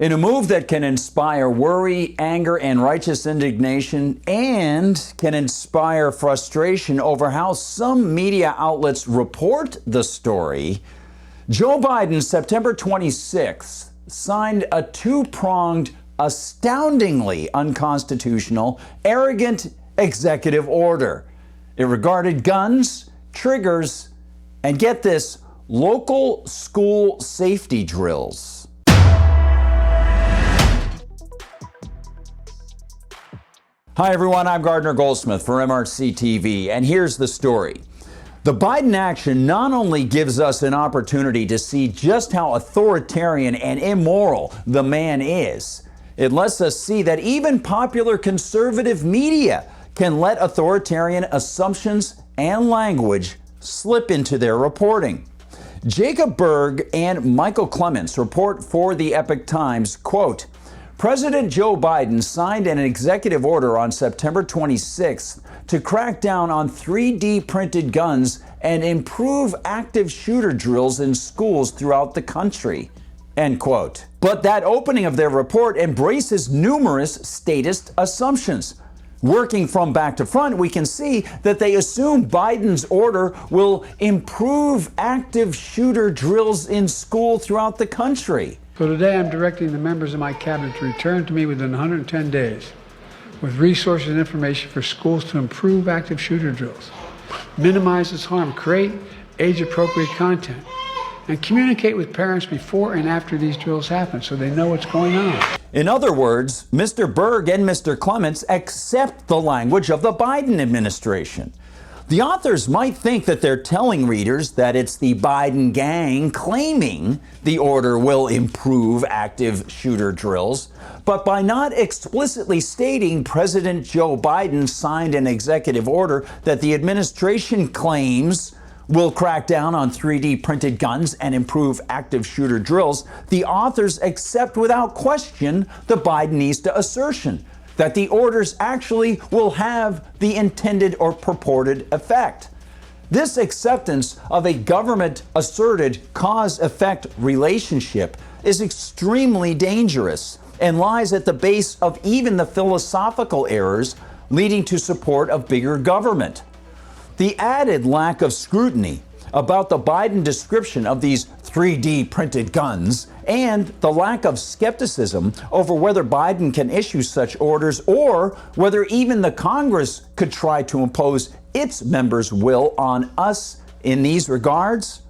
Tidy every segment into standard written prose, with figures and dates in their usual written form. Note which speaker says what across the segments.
Speaker 1: In a move that can inspire worry, anger, and righteous indignation, and can inspire frustration over how some media outlets report the story, Joe Biden, September 26th, signed a two-pronged, astoundingly unconstitutional, arrogant executive order. It regarded guns, triggers, and get this, local school safety drills. Hi everyone, I'm Gardner Goldsmith for MRC-TV, and here's the story. The Biden action not only gives us an opportunity to see just how authoritarian and immoral the man is, it lets us see that even popular conservative media can let authoritarian assumptions and language slip into their reporting. Jacob Berg and Michael Clements report for the Epoch Times, quote, President Joe Biden signed an executive order on September 26th to crack down on 3D printed guns and improve active shooter drills in schools throughout the country, end quote. But that opening of their report embraces numerous statist assumptions. Working from back to front, we can see that they assume Biden's order will improve active shooter drills in school throughout the country.
Speaker 2: So today I'm directing the members of my cabinet to return to me within 110 days with resources and information for schools to improve active shooter drills, minimize its harm, create age-appropriate content, and communicate with parents before and after these drills happen so they know what's going on.
Speaker 1: In other words, Mr. Berg and Mr. Clements accept the language of the Biden administration. The authors might think that they're telling readers that it's the Biden gang claiming the order will improve active shooter drills, but by not explicitly stating President Joe Biden signed an executive order that the administration claims will crack down on 3D printed guns and improve active shooter drills, the authors accept without question the Bidenese assertion that the orders actually will have the intended or purported effect. This acceptance of a government-asserted cause-effect relationship is extremely dangerous and lies at the base of even the philosophical errors leading to support of bigger government. The added lack of scrutiny about the Biden description of these 3D printed guns and the lack of skepticism over whether Biden can issue such orders or whether even the Congress could try to impose its members' will on us in these regards,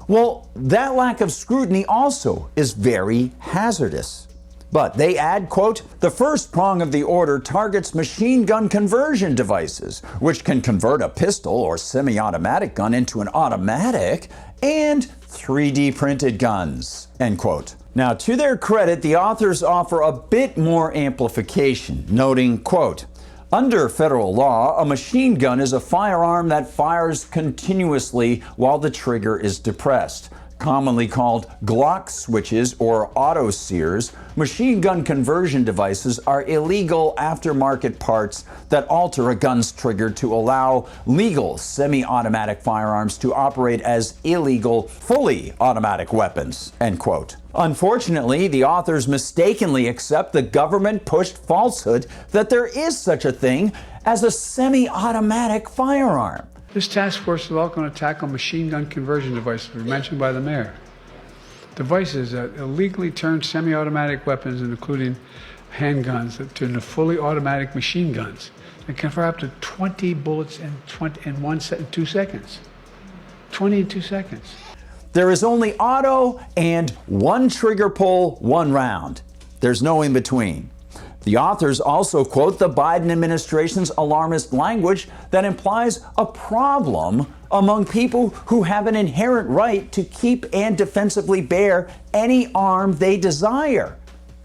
Speaker 1: well, that lack of scrutiny also is very hazardous. But they add, quote, the first prong of the order targets machine gun conversion devices, which can convert a pistol or semi-automatic gun into an automatic, and 3D printed guns, end quote. Now, to their credit, the authors offer a bit more amplification, noting, quote, under federal law, a machine gun is a firearm that fires continuously while the trigger is depressed. Commonly called Glock switches or auto sears, machine gun conversion devices are illegal aftermarket parts that alter a gun's trigger to allow legal semi-automatic firearms to operate as illegal fully automatic weapons, end quote. Unfortunately, the authors mistakenly accept the government-pushed falsehood that there is such a thing as a semi-automatic firearm.
Speaker 2: This task force is also going to tackle machine gun conversion devices mentioned by the mayor. Devices that illegally turn semi-automatic weapons, including handguns, into fully automatic machine guns that can fire up to 20 bullets in 2 seconds. 20 in 2 seconds.
Speaker 1: There is only auto and one trigger pull, one round. There's no in between. The authors also quote the Biden administration's alarmist language that implies a problem among people who have an inherent right to keep and defensively bear any arm they desire.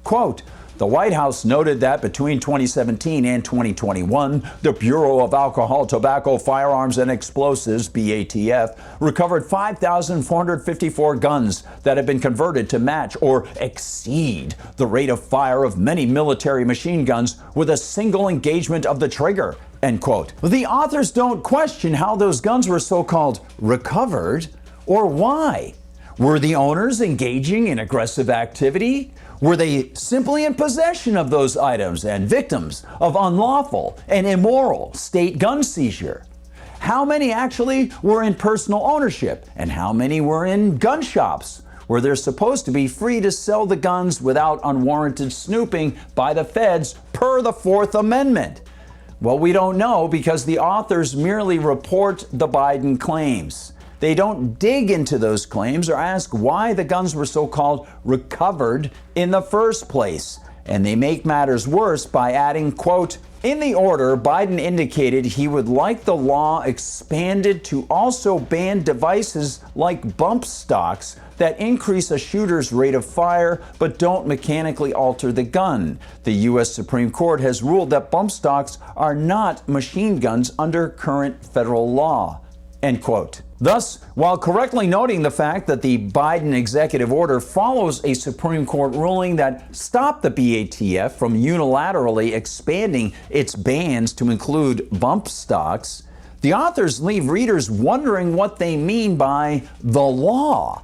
Speaker 1: Quote, the White House noted that between 2017 and 2021, the Bureau of Alcohol, Tobacco, Firearms, and Explosives, BATF, recovered 5,454 guns that have been converted to match or exceed the rate of fire of many military machine guns with a single engagement of the trigger, end quote. The authors don't question how those guns were so-called recovered or why. Were the owners engaging in aggressive activity? Were they simply in possession of those items and victims of unlawful and immoral state gun seizure? How many actually were in personal ownership, and how many were in gun shops where they're supposed to be free to sell the guns without unwarranted snooping by the feds per the Fourth Amendment? Well, we don't know because the authors merely report the Biden claims. They don't dig into those claims or ask why the guns were so-called recovered in the first place. And they make matters worse by adding, quote, "In the order, Biden indicated he would like the law expanded to also ban devices like bump stocks that increase a shooter's rate of fire but don't mechanically alter the gun. The U.S. Supreme Court has ruled that bump stocks are not machine guns under current federal law." End quote. Thus, while correctly noting the fact that the Biden executive order follows a Supreme Court ruling that stopped the BATF from unilaterally expanding its bans to include bump stocks, the authors leave readers wondering what they mean by the law.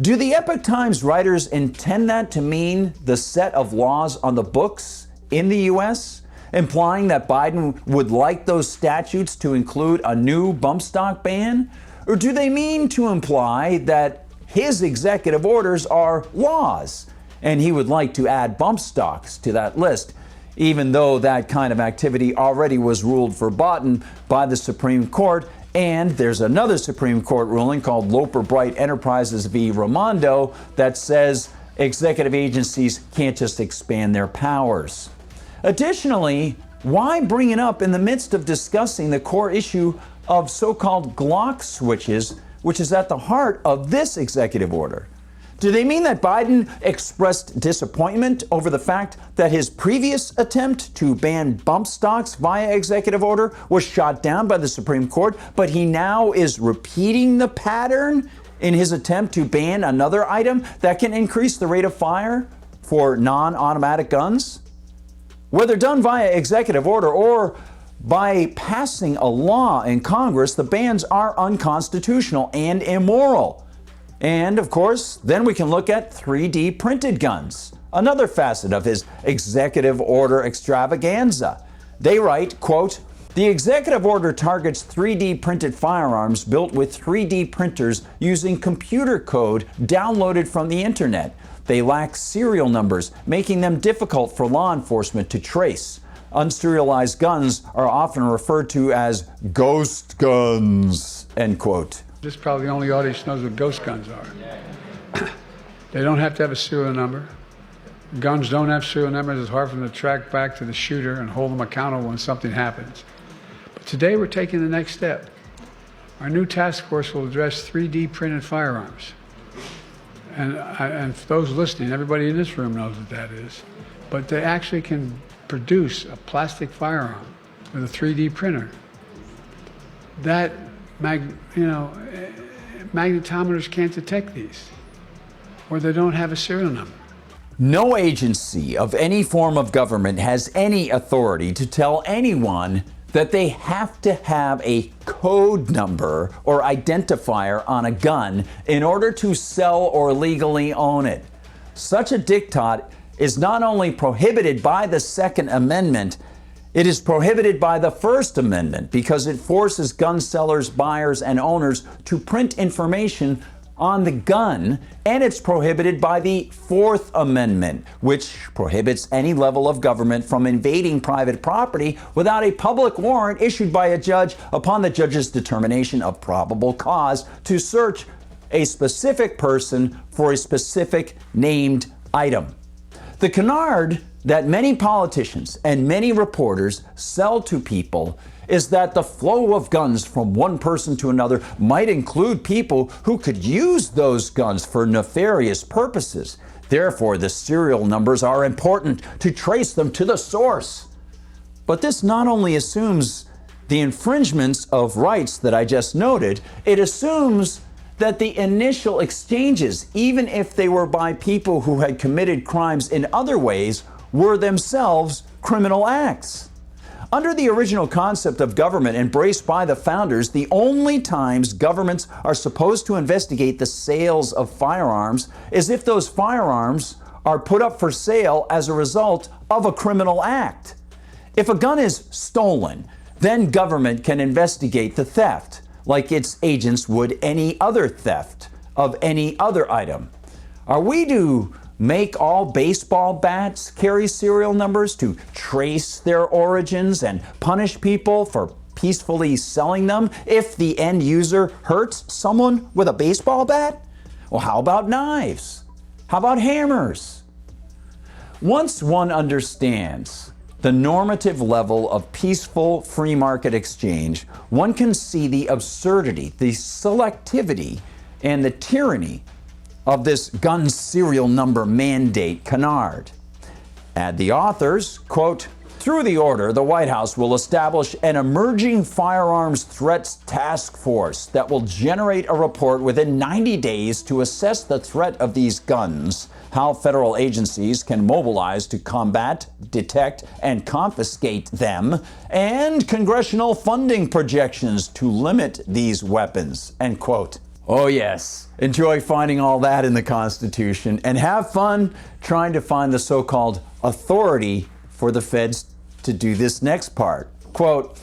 Speaker 1: Do the Epoch Times writers intend that to mean the set of laws on the books in the U.S., implying that Biden would like those statutes to include a new bump stock ban? Or do they mean to imply that his executive orders are laws and he would like to add bump stocks to that list, even though that kind of activity already was ruled verboten by the Supreme Court? And there's another Supreme Court ruling called Loper Bright Enterprises v. Raimondo that says executive agencies can't just expand their powers. Additionally, why bring it up in the midst of discussing the core issue of so-called Glock switches, which is at the heart of this executive order? Do they mean that Biden expressed disappointment over the fact that his previous attempt to ban bump stocks via executive order was shot down by the Supreme Court, but he now is repeating the pattern in his attempt to ban another item that can increase the rate of fire for non-automatic guns? Whether done via executive order or by passing a law in Congress, the bans are unconstitutional and immoral. And of course, then we can look at 3D printed guns, another facet of his executive order extravaganza. They write, quote, "The executive order targets 3D printed firearms built with 3D printers using computer code downloaded from the internet. They lack serial numbers, making them difficult for law enforcement to trace. Unserialized guns are often referred to as ghost guns," end quote.
Speaker 2: This is probably the only audience knows what ghost guns are. They don't have to have a serial number. Guns don't have serial numbers. It's hard for them to track back to the shooter and hold them accountable when something happens. But today we're taking the next step. Our new task force will address 3D printed firearms. And for those listening, everybody in this room knows what that is. But they actually can produce a plastic firearm with a 3D printer. That, magnetometers can't detect these, or they don't have a serial number.
Speaker 1: No agency of any form of government has any authority to tell anyone that they have to have a code number or identifier on a gun in order to sell or legally own it. Such a diktat is not only prohibited by the Second Amendment, it is prohibited by the First Amendment because it forces gun sellers, buyers, and owners to print information on the gun, and it's prohibited by the Fourth Amendment, which prohibits any level of government from invading private property without a public warrant issued by a judge upon the judge's determination of probable cause to search a specific person for a specific named item. The canard that many politicians and many reporters sell to people is that the flow of guns from one person to another might include people who could use those guns for nefarious purposes. Therefore, the serial numbers are important to trace them to the source. But this not only assumes the infringements of rights that I just noted, it assumes that the initial exchanges, even if they were by people who had committed crimes in other ways, were themselves criminal acts. Under the original concept of government embraced by the founders, the only times governments are supposed to investigate the sales of firearms is if those firearms are put up for sale as a result of a criminal act. If a gun is stolen, then government can investigate the theft like its agents would any other theft of any other item. Are we to make all baseball bats carry serial numbers to trace their origins and punish people for peacefully selling them if the end user hurts someone with a baseball bat? Well, how about knives? How about hammers? Once one understands the normative level of peaceful free market exchange, one can see the absurdity, the selectivity, and the tyranny of this gun serial number mandate canard. Add the authors, quote, "Through the order, the White House will establish an emerging firearms threats task force that will generate a report within 90 days to assess the threat of these guns, how federal agencies can mobilize to combat, detect, and confiscate them, and congressional funding projections to limit these weapons," end quote. Oh yes, enjoy finding all that in the Constitution and have fun trying to find the so-called authority for the feds to do this next part. Quote,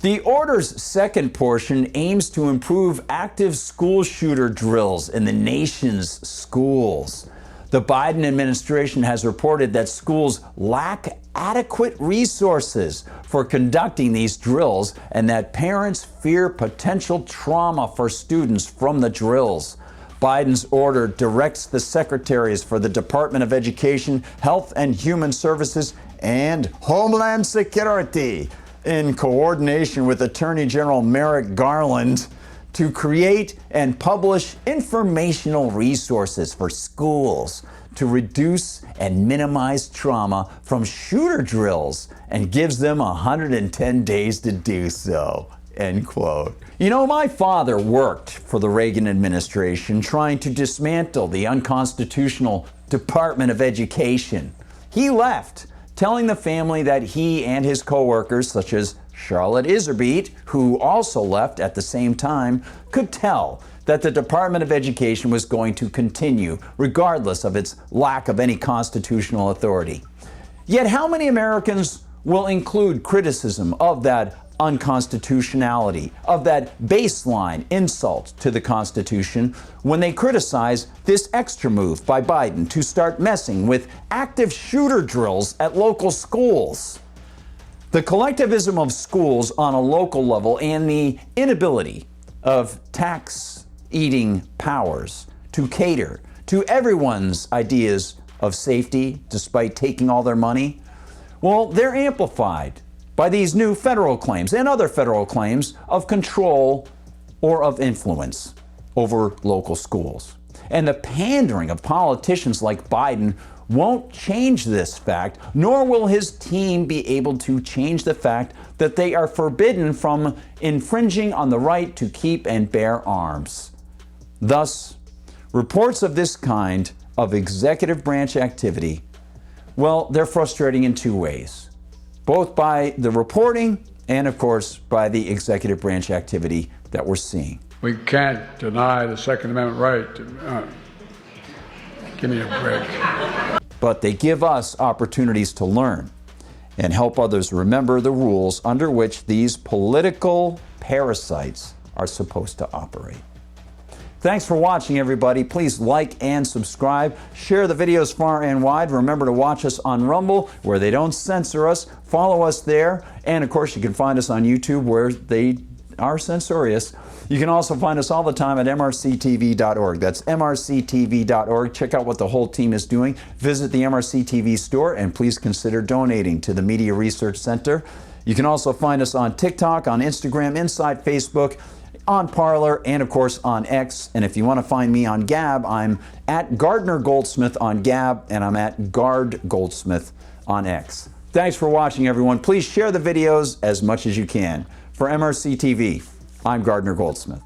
Speaker 1: "The order's second portion aims to improve active school shooter drills in the nation's schools. The Biden administration has reported that schools lack adequate resources for conducting these drills and that parents fear potential trauma for students from the drills. Biden's order directs the secretaries for the Department of Education, Health and Human Services, and Homeland Security, in coordination with Attorney General Merrick Garland, to create and publish informational resources for schools to reduce and minimize trauma from shooter drills and gives them 110 days to do so," end quote. You know, my father worked for the Reagan administration trying to dismantle the unconstitutional Department of Education. He left, telling the family that he and his co-workers, such as Charlotte Iserbeet, who also left at the same time, could tell that the Department of Education was going to continue regardless of its lack of any constitutional authority. Yet how many Americans will include criticism of that unconstitutionality, of that baseline insult to the Constitution, when they criticize this extra move by Biden to start messing with active shooter drills at local schools? The collectivism of schools on a local level and the inability of tax-eating powers to cater to everyone's ideas of safety despite taking all their money, well, they're amplified by these new federal claims and other federal claims of control or of influence over local schools. And the pandering of politicians like Biden won't change this fact, nor will his team be able to change the fact that they are forbidden from infringing on the right to keep and bear arms. Thus, reports of this kind of executive branch activity, well, they're frustrating in two ways, both by the reporting and, of course, by the executive branch activity that we're seeing.
Speaker 2: We can't deny the Second Amendment right to, give me a break.
Speaker 1: But they give us opportunities to learn and help others remember the rules under which these political parasites are supposed to operate. Thanks for watching, everybody. Please like and subscribe. Share the videos far and wide. Remember to watch us on Rumble, where they don't censor us. Follow us there. And, of course, you can find us on YouTube, where they are censorious. You can also find us all the time at MRCTV.org. That's MRCTV.org. Check out what the whole team is doing. Visit the MRC-TV store, and please consider donating to the Media Research Center. You can also find us on TikTok, on Instagram, inside Facebook, on Parler, and of course on X. And if you want to find me on Gab, I'm at Gardner Goldsmith on Gab, and I'm at Gard Goldsmith on X. Thanks for watching, everyone. Please share the videos as much as you can. For MRC TV, I'm Gardner Goldsmith.